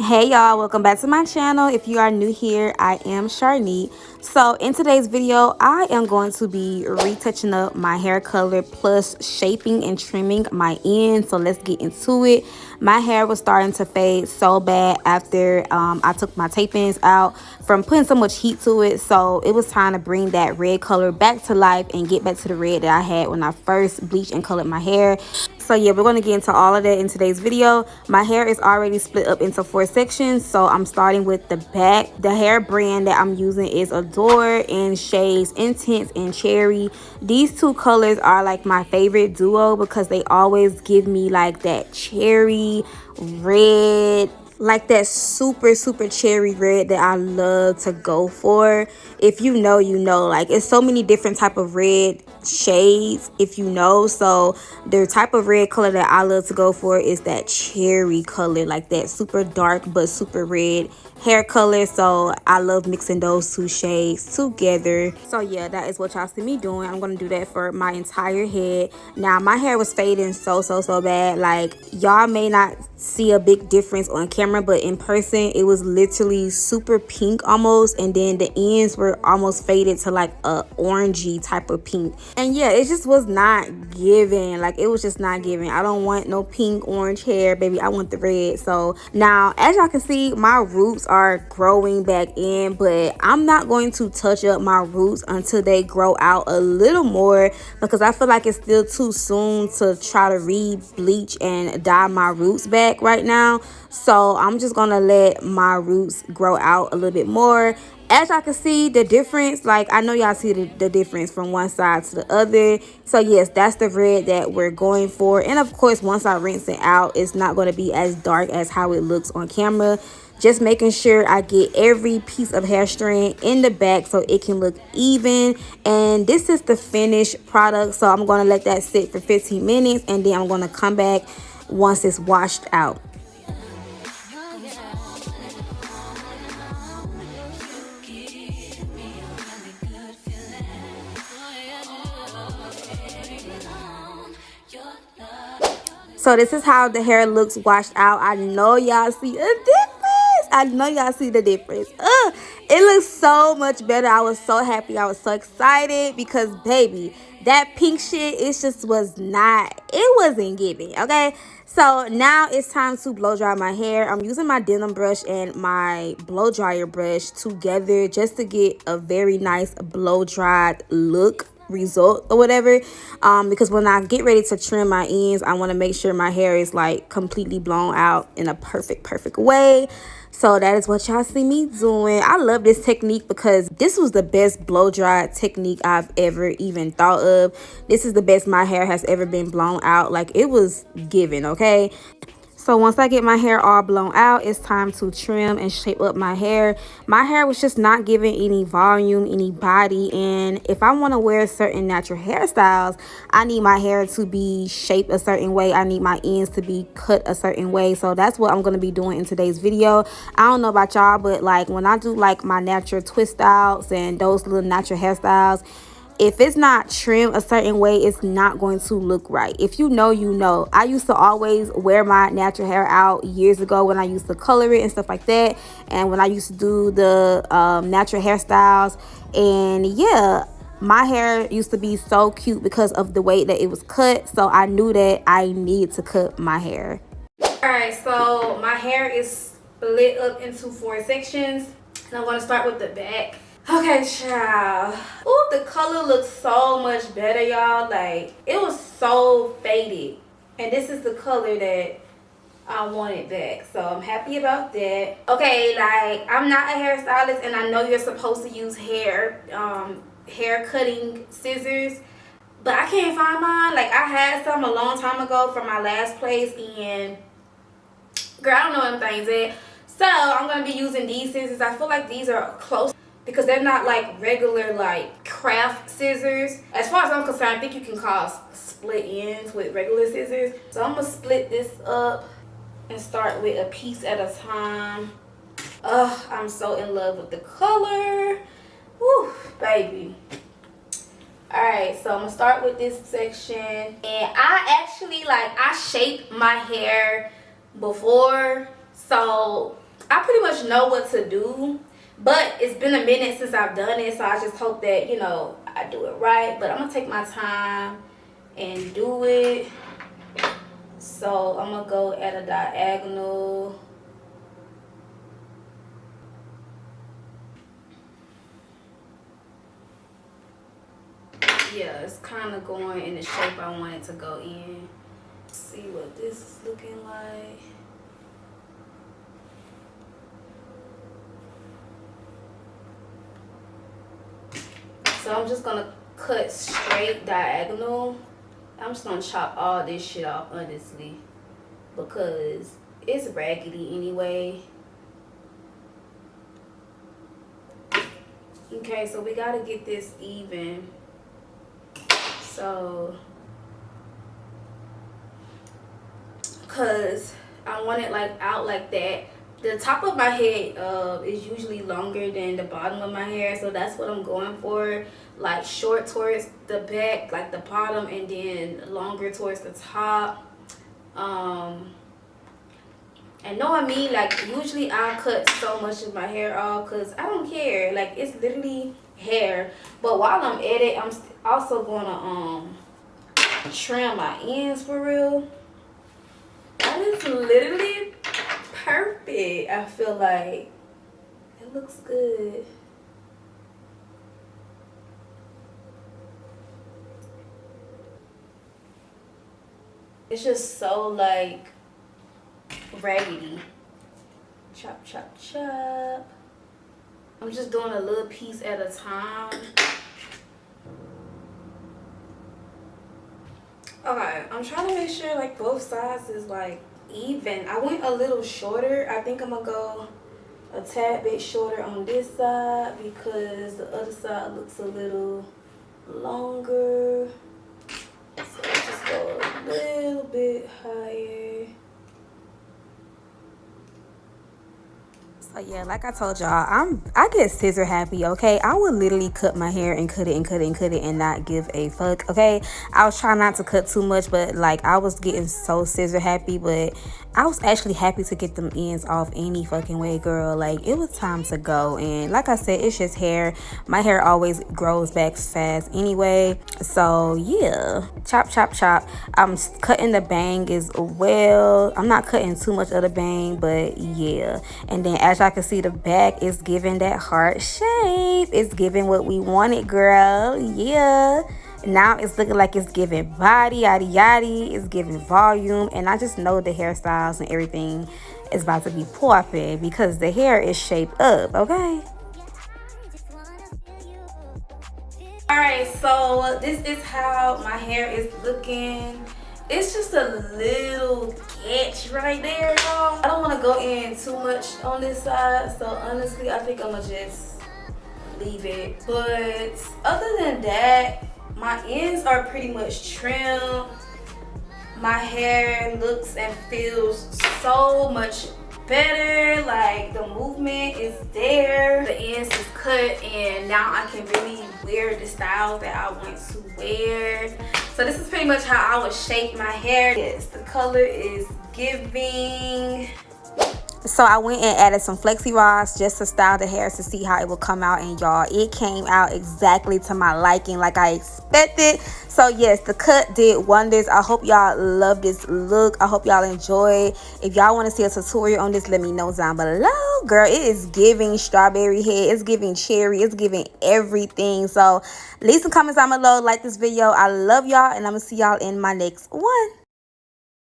Hey y'all, welcome back to my channel. If you are new here, I am Charniq. So in today's video, I am going to be retouching up my hair color plus shaping and trimming my ends. So let's get into it. My hair was starting to fade so bad after I took my tape-ins out from putting so much heat to it. So it was time to bring that red color back to life and get back to the red that I had when I first bleached and colored my hair. So yeah, we're going to get into all of that in today's video. My hair is already split up into 4 sections, so I'm starting with the back. The hair brand that I'm using is Adore in shades Intense and Cherry. These two colors are like my favorite duo because they always give me like that cherry red, like that super cherry red that I love to go for. If you know, you know. Like, it's so many different type of red shades, if you know. So the type of red color that I love to go for is that cherry color, like that super dark but super red hair color. So I love mixing those two shades together. So yeah, that is what y'all see me doing. I'm gonna do that for my entire head. Now my hair was fading so bad. Like, y'all may not see a big difference on camera, but in person it was literally super pink almost, and then the ends were almost faded to like a orangey type of pink. And yeah, it just was not giving. Like, it was just not giving. I don't want no pink orange hair, baby. I want the red. So now, as y'all can see, my roots are growing back in, but I'm not going to touch up my roots until they grow out a little more, because I feel like it's still too soon to try to re-bleach and dye my roots back right now. So I'm just gonna let my roots grow out a little bit more. As y'all can see the difference, like, I know y'all see the difference from one side to the other. So yes, that's the red that we're going for. And of course, once I rinse it out, it's not going to be as dark as how it looks on camera. Just making sure I get every piece of hair strand in the back so it can look even. And this is the finished product, so I'm going to let that sit for 15 minutes, and then I'm going to come back once it's washed out. So this is how the hair looks washed out. I know y'all see a difference. I know y'all see the difference. It looks so much better. I was so happy. I was so excited because, baby, that pink shit, it just was not, it wasn't giving, okay? So now it's time to blow dry my hair. I'm using my denim brush and my blow dryer brush together just to get a very nice blow dried look result or whatever, because when I get ready to trim my ends, I want to make sure my hair is like completely blown out in a perfect way. So that is what y'all see me doing. I love this technique because this was the best blow dry technique I've ever even thought of. This is the best my hair has ever been blown out. Like, it was given, okay? So once I get my hair all blown out, it's time to trim and shape up my hair. My hair was just not giving any volume, any body. And if I want to wear certain natural hairstyles, I need my hair to be shaped a certain way. I need my ends to be cut a certain way. So that's what I'm going to be doing in today's video. I don't know about y'all, but like, when I do like my natural twist outs and those little natural hairstyles, if it's not trimmed a certain way, it's not going to look right. If you know, you know. I used to always wear my natural hair out years ago when I used to color it and stuff like that, and when I used to do the natural hairstyles. And yeah, my hair used to be so cute because of the way that it was cut. So I knew that I needed to cut my hair. Alright, so my hair is split up into 4 sections, and I'm going to start with the back. Okay, child. Oh, the color looks so much better, y'all. Like, it was so faded, and this is the color that I wanted back, so I'm happy about that. Okay, like, I'm not a hairstylist, and I know you're supposed to use hair cutting scissors, but I can't find mine. Like, I had some a long time ago from my last place, and girl, I don't know where them things at. So I'm gonna be using these scissors. I feel like these are close, because they're not like regular like craft scissors. As far as I'm concerned, I think you can call split ends with regular scissors. So I'm gonna split this up and start with a piece at a time. Ugh, I'm so in love with the color. Woo, baby. Alright, so I'm gonna start with this section. And I actually, like, I shaped my hair before, so I pretty much know what to do, but it's been a minute since I've done it, so I just hope that, you know, I do it right. But I'm gonna take my time and do it. So I'm gonna go at a diagonal. Yeah, it's kind of going in the shape I want it to go in. Let's see what this is looking like. So I'm just gonna cut straight diagonal. I'm just gonna chop all this shit off, honestly, because it's raggedy anyway. Okay, so we gotta get this even. So, cause I want it like out like that. The top of my head is usually longer than the bottom of my hair, so that's what I'm going for. Like short towards the back, like the bottom, and then longer towards the top. And know what I mean? Like usually I cut so much of my hair off because I don't care. Like it's literally hair. But while I'm at it, I'm also gonna trim my ends for real. That is literally perfect. I feel like it looks good. It's just so like raggedy. Chop, chop, chop. I'm just doing a little piece at a time. Okay, I'm trying to make sure like both sides is like even. I went a little shorter. I think I'm gonna go a tad bit shorter on this side because the other side looks a little longer. So just go a little bit higher. So yeah, like I told y'all, I get scissor happy, okay? I would literally cut my hair and cut it and cut it and cut it and not give a fuck, okay? I was trying not to cut too much, but like I was getting so scissor happy, but I was actually happy to get them ends off any fucking way, girl. Like it was time to go. And like I said, it's just hair. My hair always grows back fast anyway. So yeah, chop, chop, chop. I'm cutting the bang as well. I'm not cutting too much of the bang, but yeah. And then as y'all can see, the back is giving that heart shape. It's giving what we wanted, girl. Yeah. Now it's looking like it's giving body, yaddy yaddy. It's giving volume. And I just know the hairstyles and everything is about to be popping because the hair is shaped up, okay? Alright, so this is how my hair is looking. It's just a little catch right there, y'all. I don't want to go in too much on this side, so honestly, I think I'm going to just leave it. But other than that, my ends are pretty much trimmed. My hair looks and feels so much better. Like the movement is there. The ends is cut and now I can really wear the style that I want to wear. So this is pretty much how I would shape my hair. Yes, the color is giving. So I went and added some flexi rods just to style the hair to see how it would come out, and y'all, it came out exactly to my liking, like I expected. So yes, the cut did wonders. I hope y'all love this look. I hope y'all enjoy. If y'all want to see a tutorial on this, let me know down below. Girl, it is giving strawberry head, it's giving cherry, it's giving everything. So leave some comments down below, like this video. I love y'all, and I'm gonna see y'all in my next one.